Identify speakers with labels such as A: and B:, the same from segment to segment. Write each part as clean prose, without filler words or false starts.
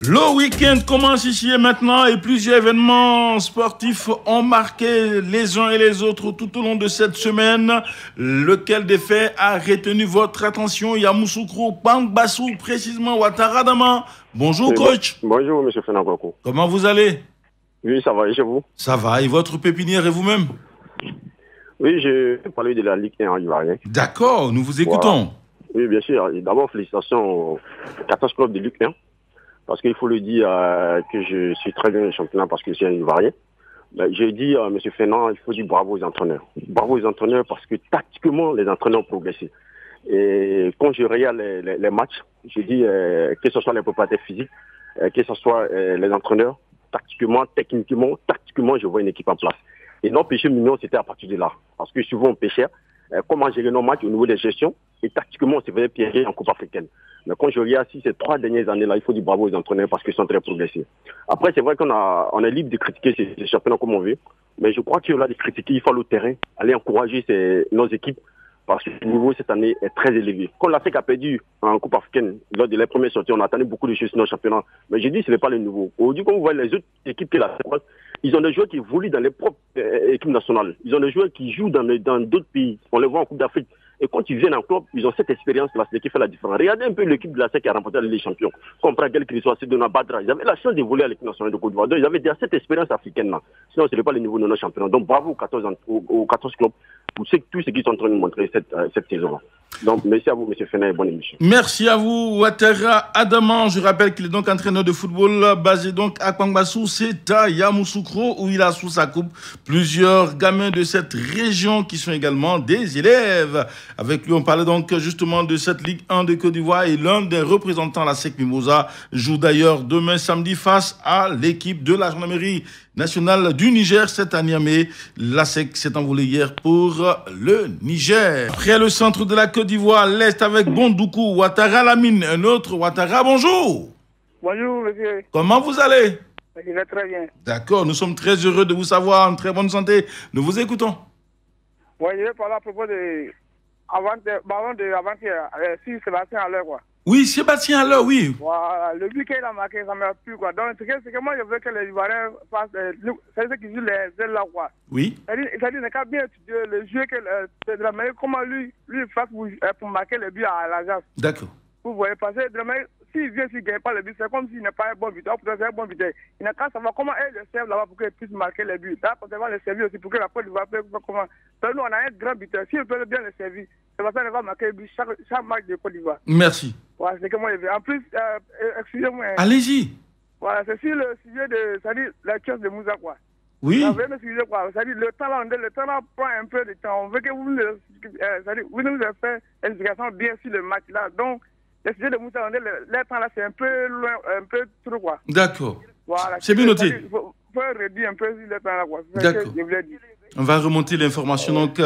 A: Le week-end commence ici et maintenant et plusieurs événements sportifs ont marqué les uns et les autres tout au long de cette semaine. Lequel des faits a retenu votre attention? Yamoussoukro Pangbassou, précisément Ouattara Dama. Bonjour coach.
B: Bonjour monsieur Fenakwakou.
A: Comment vous allez?
B: Oui, ça va, et chez vous?
A: Ça va, et votre pépinière et vous-même?
B: Oui, je vais parler de la Ligue 1 en Ivoirien.
A: D'accord, nous vous écoutons.
B: Voilà. Oui, bien sûr. D'abord, félicitations aux 14 clubs de Ligue 1. Parce qu'il faut le dire que je suis très bien au championnat parce que je suis un Ivoirien. J'ai dit à M. Fernand, il faut dire bravo aux entraîneurs. Bravo aux entraîneurs parce que tactiquement, les entraîneurs ont progressé. Et quand je regarde les matchs, je dis que ce soit les préparateurs physiques, que ce soit les entraîneurs, techniquement, tactiquement, je vois une équipe en place. Et notre péché mignon, c'était à partir de là. Parce que souvent, on pêchait. Comment gérer nos matchs au niveau des gestions. Et tactiquement, on se faisait piéger en Coupe africaine. Mais quand je regarde ces 3 dernières années-là, il faut dire bravo aux entraîneurs parce qu'ils sont très progressés. Après, c'est vrai on est libre de critiquer ces championnats comme on veut. Mais je crois qu'il y a de critiquer, il faut aller au terrain, aller encourager nos équipes. Parce que le niveau cette année est très élevé. Quand l'Afrique a perdu en Coupe africaine, lors de les premières sorties, on attendait beaucoup de choses dans le championnat. Mais je dis ce n'est pas le niveau. Aujourd'hui, quand vous voyez les autres équipes qui l'Afrique, ils ont des joueurs qui évoluent dans les propres équipes nationales. Ils ont des joueurs qui jouent dans d'autres pays. On les voit en Coupe d'Afrique. Et quand ils viennent en club, ils ont cette expérience-là, c'est ce qui fait la différence. Regardez un peu l'équipe de la SEC qui a remporté la Ligue des Champions. Comprends quel qu'il soit, c'est de Badra. Ils avaient la chance d'évoluer à l'équipe nationale de Côte d'Ivoire. Donc, ils avaient déjà cette expérience africaine-là. Sinon, ce n'est pas le niveau de nos championnats. Donc, bravo aux 14 clubs pour tout ce qu'ils sont en train de montrer cette saison-là. Donc, merci à vous, M. Fenner, et bonne émission.
A: Merci à vous, Ouattara Adaman. Je rappelle qu'il est donc entraîneur de football basé donc à Pangbassou, c'est à Yamoussoukro, où il a sous sa coupe plusieurs gamins de cette région qui sont également des élèves. Avec lui, on parlait donc justement de cette Ligue 1 de Côte d'Ivoire et l'un des représentants, la SEC Mimosa, joue d'ailleurs demain samedi face à l'équipe de la gendarmerie nationale du Niger, c'est à Niamey. La SEC s'est envolée hier pour le Niger. Après le centre de la Côte d'Ivoire, l'Est avec Bondoukou, Ouattara Lamine, un autre Ouattara, bonjour.
C: Bonjour monsieur.
A: Comment vous allez?
C: Je vais très bien.
A: D'accord, nous sommes très heureux de vous savoir en très bonne santé. Nous vous écoutons.
C: Oui, je vais parler à propos de ballon de avant-hier, si Sébastien Haller, quoi.
A: Oui, Sébastien Haller, oui.
C: Voilà, le but qu'il a marqué, ça m'a plu, quoi. Donc, c'est que moi, je veux que les Ivoiriens fassent, c'est ceux qui jouent les ailes là, quoi.
A: Oui.
C: C'est-à-dire, il n'a bien étudier le jeu, de la manière comment lui fasse pour marquer le but à l'agence.
A: D'accord.
C: Vous voyez, parce que de la manière, s'il vient, s'il ne gagne pas le but, c'est comme s'il n'est pas un bon buteur. Peut-être c'est un bon buteur. Il n'a qu'à savoir comment elle le serve là-bas pour qu'il puisse marquer le but. Là, on va le servir aussi pour que la Côte d'Ivoire puisse comment. Nous, on a un grand buteur. S'il peut bien le servir, c'est parce qu'il va marquer le but chaque match de Côte d'Ivoire.
A: Merci.
C: Voilà, c'est que moi, je veux. En plus, excusez-moi.
A: Allez-y.
C: Voilà, c'est sur le sujet de, c'est-à-dire, la chose de Moussa, quoi.
A: Oui.
C: Vous voyez, excusez quoi. C'est-à-dire, le temps là prend un peu de temps. On veut que vous nous fait une explication bien sur le match là. Donc, le sujet de Moussa, le temps là, c'est un peu loin, un peu trop, quoi.
A: D'accord.
C: Voilà.
A: C'est bien noté.
C: Il faut réduire un peu sur le temps là, quoi.
A: D'accord. On va remonter l'information donc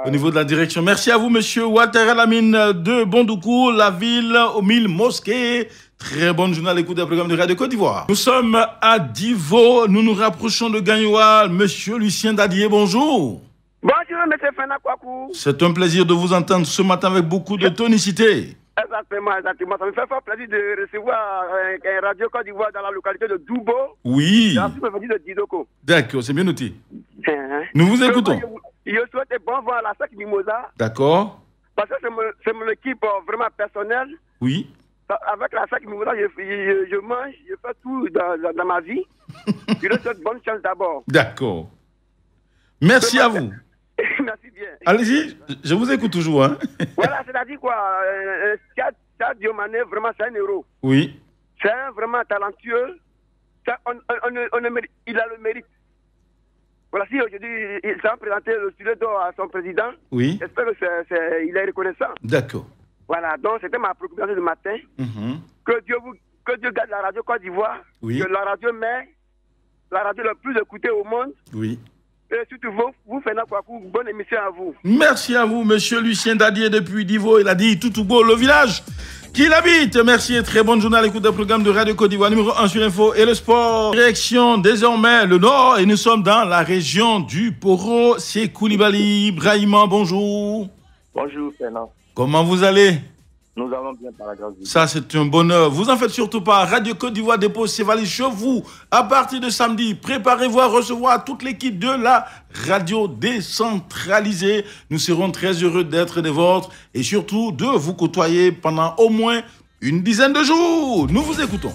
A: au niveau de la direction. Merci à vous, monsieur Ouattara Lamine de Bondoukou, la ville aux 1000 mosquées. Très bonne journée à l'écoute des programmes de Radio Côte d'Ivoire. Nous sommes à Divo, nous nous rapprochons de Gagnoa. Monsieur Lucien Dadier, bonjour.
D: Bonjour, monsieur Fenakwakou.
A: C'est un plaisir de vous entendre ce matin avec beaucoup de tonicité.
D: Exactement. Ça me fait fort plaisir de recevoir un Radio Côte d'Ivoire dans la localité de Doubo.
A: Oui.
D: Dans la de Didoko.
A: D'accord, c'est bien noté. Nous vous écoutons.
D: Je souhaite bon vent à la SEC Mimosa.
A: D'accord.
D: Parce que c'est mon équipe vraiment personnelle.
A: Oui.
D: Avec la SEC Mimosa, je mange, je fais tout dans ma vie. Je leur souhaite bonne chance d'abord.
A: D'accord. Merci à vous.
D: Merci bien.
A: Allez-y, je vous écoute toujours. Hein.
D: Voilà, c'est-à-dire quoi, Sadio Mané, vraiment, c'est un héros.
A: Oui.
D: C'est vraiment talentueux. Il a le mérite. Voilà, si aujourd'hui, il s'est présenté le studio d'or à son président.
A: Oui.
D: J'espère qu'il est reconnaissant.
A: D'accord.
D: Voilà, donc c'était ma préoccupation du matin. Que Dieu garde la radio Côte d'Ivoire.
A: Oui.
D: Que la radio mère, la radio la plus écoutée au monde.
A: Oui.
D: Et surtout vous Fenakwakou, bonne émission à vous.
A: Merci à vous, monsieur Lucien Dadier depuis Divo. Il a dit tout beau, le village qu'il habite. Merci et très bonne journée à l'écoute des programmes de Radio Côte d'Ivoire. Numéro 1 sur l'info et le sport. Direction désormais le nord et nous sommes dans la région du Poro. C'est Koulibaly. Brahima, bonjour.
E: Bonjour, Fernand.
A: Comment vous allez?
E: Nous allons bien par la grâce de Dieu.
A: Ça, c'est un bonheur. Vous en faites surtout pas. Radio Côte d'Ivoire dépose ses valises chez vous. À partir de samedi, préparez-vous à recevoir toute l'équipe de la radio décentralisée. Nous serons très heureux d'être des vôtres et surtout de vous côtoyer pendant au moins une dizaine de jours. Nous vous écoutons.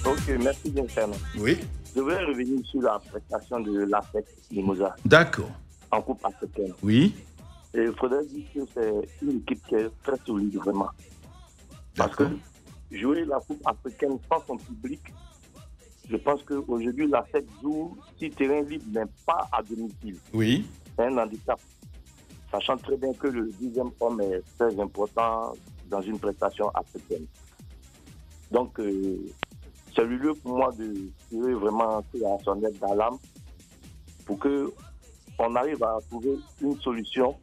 E: Ok, merci bien, Fernand.
A: Oui.
E: Je voudrais revenir sur la prestation de la fête Mimosa
A: D'accord.
E: en Coupe africaine.
A: Oui.
E: Et il faudrait dire que c'est une équipe qui est très solide, vraiment. Parce que jouer la Coupe africaine sans son public, je pense qu'aujourd'hui, la fête joue si terrain libre, mais pas à domicile.
A: Oui.
E: C'est un handicap. Sachant très bien que le 10e homme est très important dans une prestation africaine. Donc, c'est le lieu pour moi de tirer vraiment à son aide d'alarme pour qu'on arrive à trouver une solution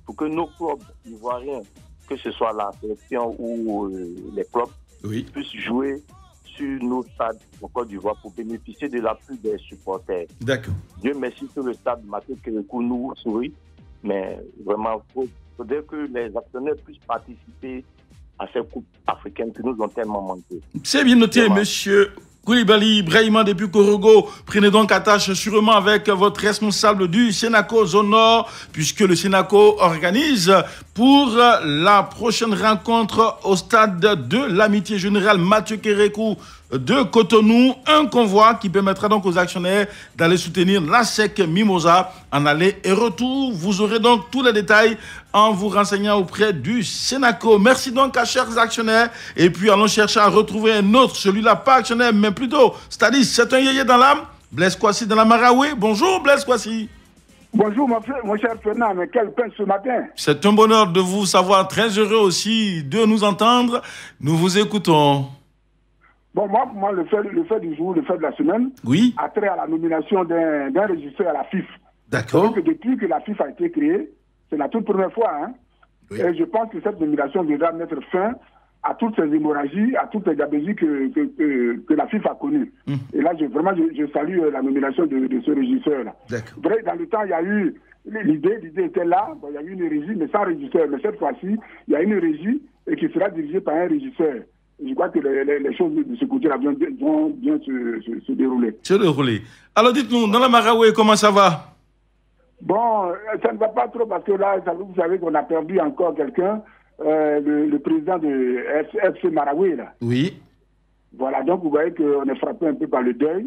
E: pour que nos clubs ivoiriens, que ce soit la sélection ou les clubs, puissent jouer sur nos stades en Côte d'Ivoire pour bénéficier de l'appui des supporters.
A: D'accord.
E: Dieu merci que le stade Maté Kérékou nous sourit, mais vraiment, il faudrait que les actionnaires puissent participer à ces coupes africaines qui nous ont tellement manqué.
A: C'est bien noté, monsieur Koulibaly Ibrahima depuis Korogo. Prenez donc attache sûrement avec votre responsable du Sénaco Zone Nord, puisque le Sénaco organise pour la prochaine rencontre au stade de l'Amitié Générale Mathieu Kérékou de Cotonou, un convoi qui permettra donc aux actionnaires d'aller soutenir la SEC Mimosa en aller et retour. Vous aurez donc tous les détails en vous renseignant auprès du Sénaco. Merci donc à chers actionnaires. Et puis allons chercher à retrouver un autre, celui-là pas actionnaire, mais plutôt, c'est-à-dire c'est un yéyé dans l'âme. Blaise Kwasi dans la Maraoué. Bonjour Blaise Kwasi.
C: Bonjour mon cher Fernand, mais quel pain ce matin.
A: C'est un bonheur de vous savoir, très heureux aussi de nous entendre. Nous vous écoutons.
C: Bon, moi, le fait du jour, le fait de la semaine, a trait à la nomination d'un régisseur à la FIF.
A: D'accord.
C: Donc, depuis que la FIF a été créée, c'est la toute première fois. Hein, et je pense que cette nomination devra mettre fin à toutes ces hémorragies, à toutes les gabésies que la FIF a connues. Et là, je salue la nomination de ce régisseur-là. Vrai, dans le temps, il y a eu l'idée était là, bon, il y a eu une régie, mais sans régisseur. Mais cette fois-ci, il y a une régie et qui sera dirigée par un régisseur. Je crois que les choses de ce côté-là vont bien se dérouler.
A: Se dérouler. Alors dites-nous, dans la Maraoué, comment ça va?
C: Bon, ça ne va pas trop parce que là, vous savez qu'on a perdu encore quelqu'un, le président de FC Maraoué. Là.
A: Oui.
C: Voilà, donc vous voyez qu'on est frappé un peu par le deuil.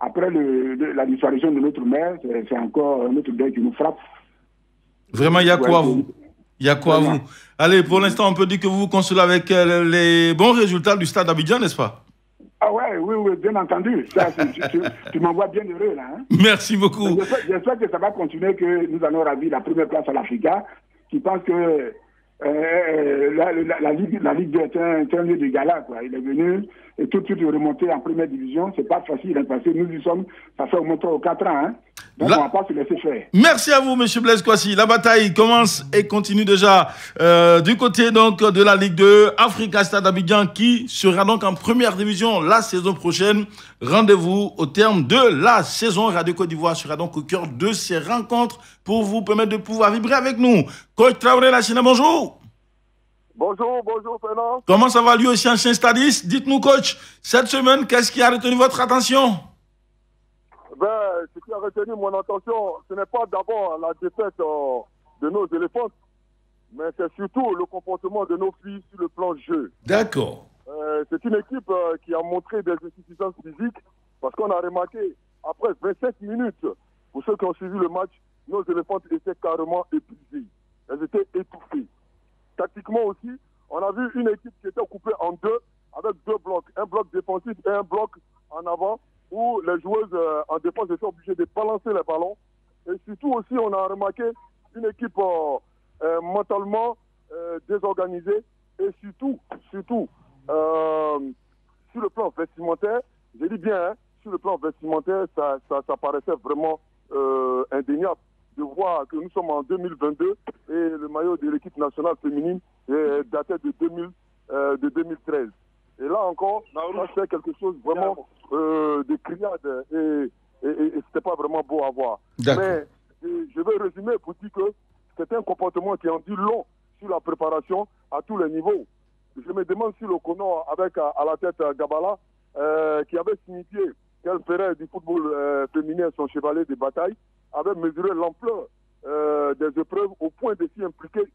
C: Après la disparition de notre maire, c'est encore un autre deuil qui nous frappe.
A: Vraiment, il y a quoi vous? Il y a quoi vous? Allez, pour l'instant, on peut dire que vous vous consolez avec les bons résultats du stade d'Abidjan, n'est-ce pas?
C: Ah oui, bien entendu. Ça, tu m'envoies bien heureux, là. Hein?
A: Merci beaucoup.
C: J'espère que ça va continuer, que nous allons ravir la première place à l'Africa, qui pense que la Ligue 2 est un lieu de gala, quoi. Il est venu et tout de suite remonter en première division. C'est pas facile, hein, parce que nous y sommes, ça fait au moins 3 ou 4 ans, hein. Donc on ne va pas se laisser faire.
A: Merci à vous, M. Blaise Kwasi. La bataille commence et continue déjà du côté donc de la Ligue 2, Africa Stade Abidjan qui sera donc en première division la saison prochaine. Rendez-vous au terme de la saison. Radio Côte d'Ivoire sera donc au cœur de ces rencontres pour vous permettre de pouvoir vibrer avec nous. Coach Traoré Lachina, bonjour.
F: Bonjour Fernand.
A: Comment ça va lui aussi, ancien stadiste? Dites-nous, coach, cette semaine, qu'est-ce qui a retenu votre attention?
F: Ce qui a retenu mon attention, ce n'est pas d'abord la défaite de nos éléphants, mais c'est surtout le comportement de nos filles sur le plan jeu.
A: D'accord.
F: C'est une équipe qui a montré des insuffisances physiques, parce qu'on a remarqué, après 27 minutes, pour ceux qui ont suivi le match, nos éléphants étaient carrément épuisés. Elles étaient étouffées. Tactiquement aussi, on a vu une équipe qui était coupée en deux, avec 2 blocs, un bloc défensif et un bloc en avant, où les joueuses en défense étaient obligées de balancer les ballons. Et surtout aussi, on a remarqué une équipe mentalement désorganisée. Et surtout, sur le plan vestimentaire, je dis bien, hein, sur le plan vestimentaire, ça paraissait vraiment indéniable de voir que nous sommes en 2022 et le maillot de l'équipe nationale féminine datait de 2013. Et là encore, ça c'est quelque chose vraiment de criade et c'était pas vraiment beau à voir. Mais je vais résumer pour dire que c'est un comportement qui en dit long sur la préparation à tous les niveaux. je me demande si le Conon, avec à la tête Gabala, qui avait signifié qu'elle ferait du football féminin son chevalet de bataille, avait mesuré l'ampleur des épreuves au point de s'y impliquer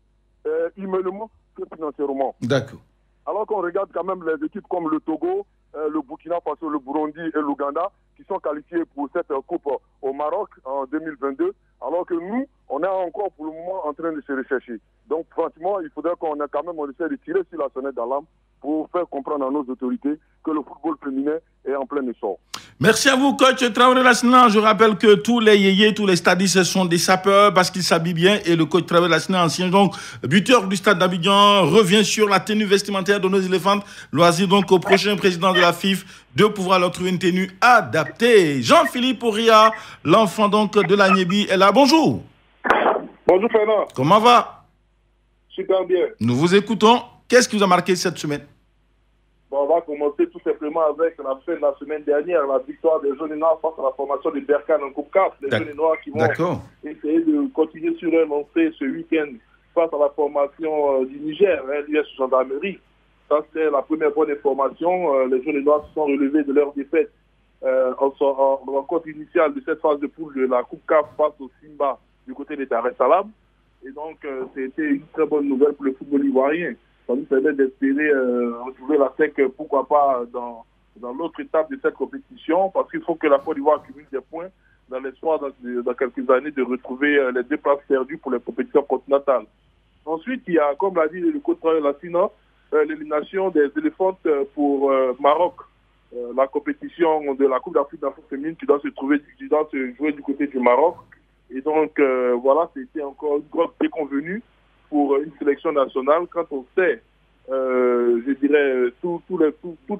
F: humainement que financièrement.
A: D'accord.
F: Alors qu'on regarde quand même les équipes comme le Togo, le Burkina Faso, le Burundi et l'Ouganda qui sont qualifiés pour cette coupe au Maroc en 2022, alors que nous, on est encore pour le moment en train de se rechercher. Donc franchement, il faudrait qu'on essaie de tirer sur la sonnette d'alarme pour faire comprendre à nos autorités que le football féminin est en plein essor.
A: Merci à vous, coach Traoré Lassina. Je rappelle que tous les yéyés, tous les stadistes sont des sapeurs parce qu'ils s'habillent bien. Et le coach Traoré Lassina, ancien donc buteur du stade d'Abidjan, revient sur la tenue vestimentaire de nos éléphants. Loisir donc au prochain président de la FIF de pouvoir leur trouver une tenue adaptée. Jean-Philippe Ouria, l'enfant donc de la Nyebi, est là. Bonjour.
G: Bonjour Fernand.
A: Comment va?
G: Super bien.
A: Nous vous écoutons. Qu'est-ce qui vous a marqué cette semaine?
G: Bon, on va commencer tout simplement avec la fin de la semaine dernière, la victoire des jeunes noirs face à la formation de Berkane en Coupe CAF. Les jeunes noirs qui vont essayer de continuer sur un lancé ce week-end face à la formation du Niger, l'US Gendarmerie. Ça, c'est la première bonne information. Les jeunes noirs se sont relevés de leur défaite en rencontre initiale de cette phase de poule de la Coupe CAF face au Simba du côté des Dar es Salaam. Et donc, c'était une très bonne nouvelle pour le football ivoirien. Ça nous permet d'espérer retrouver la SEC, pourquoi pas, dans l'autre étape de cette compétition, parce qu'il faut que la Côte d'Ivoire accumule des points dans l'espoir, dans quelques années, de retrouver les 2 places perdues pour les compétitions continentales. Ensuite, il y a, comme l'a dit le coach Lassina, l'élimination des éléphants pour Maroc, la compétition de la Coupe d'Afrique d'Afrique féminine qui doit se jouer du côté du Maroc. Et donc, voilà, c'était encore une grosse déconvenue pour une sélection nationale quand on sait, je dirais, toutes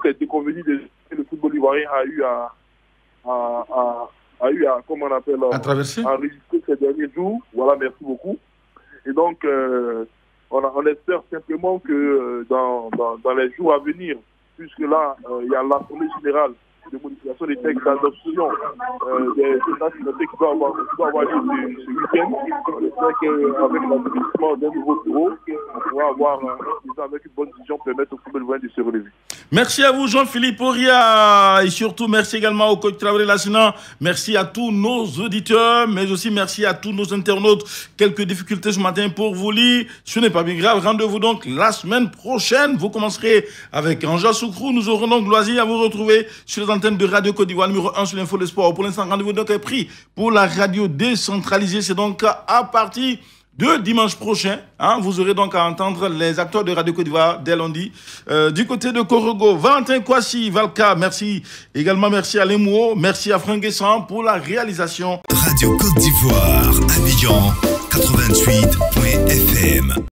G: les déconvenues que le football ivoirien a eu à comment on appelle,
A: à traverser,
G: à enregistrer ces derniers jours. Voilà, merci beaucoup. Et donc, on espère simplement que dans les jours à venir, puisque là, il y a l'Assemblée générale de modification des textes d'adoption des états financiers qui doivent avoir lieu ce week-end. On espère qu'avec l'aboutissement d'un nouveau bureau, on pourra avoir, avec une bonne vision, permettre au football de se relever.
A: Merci à vous, Jean-Philippe Ouria. Et surtout, merci également au coach Traoré Lassina. Merci à tous nos auditeurs, mais aussi merci à tous nos internautes. Quelques difficultés ce matin pour vous lire. Ce n'est pas bien grave. Rendez-vous donc la semaine prochaine. Vous commencerez avec Anja Soukrou. Nous aurons donc loisir à vous retrouver sur les antennes de Radio Côte d'Ivoire, numéro 1 sur l'info de sport. Pour l'instant, rendez-vous donc est pris pour la radio décentralisée. C'est donc à partir de dimanche prochain, vous aurez donc à entendre les acteurs de Radio Côte d'Ivoire dès lundi. Du côté de Korogo, Valentin Kwasi, Valka, merci. Également, merci à Lemouo, merci à Franck Guessan pour la réalisation.
H: Radio Côte d'Ivoire, Abidjan, 88.fm.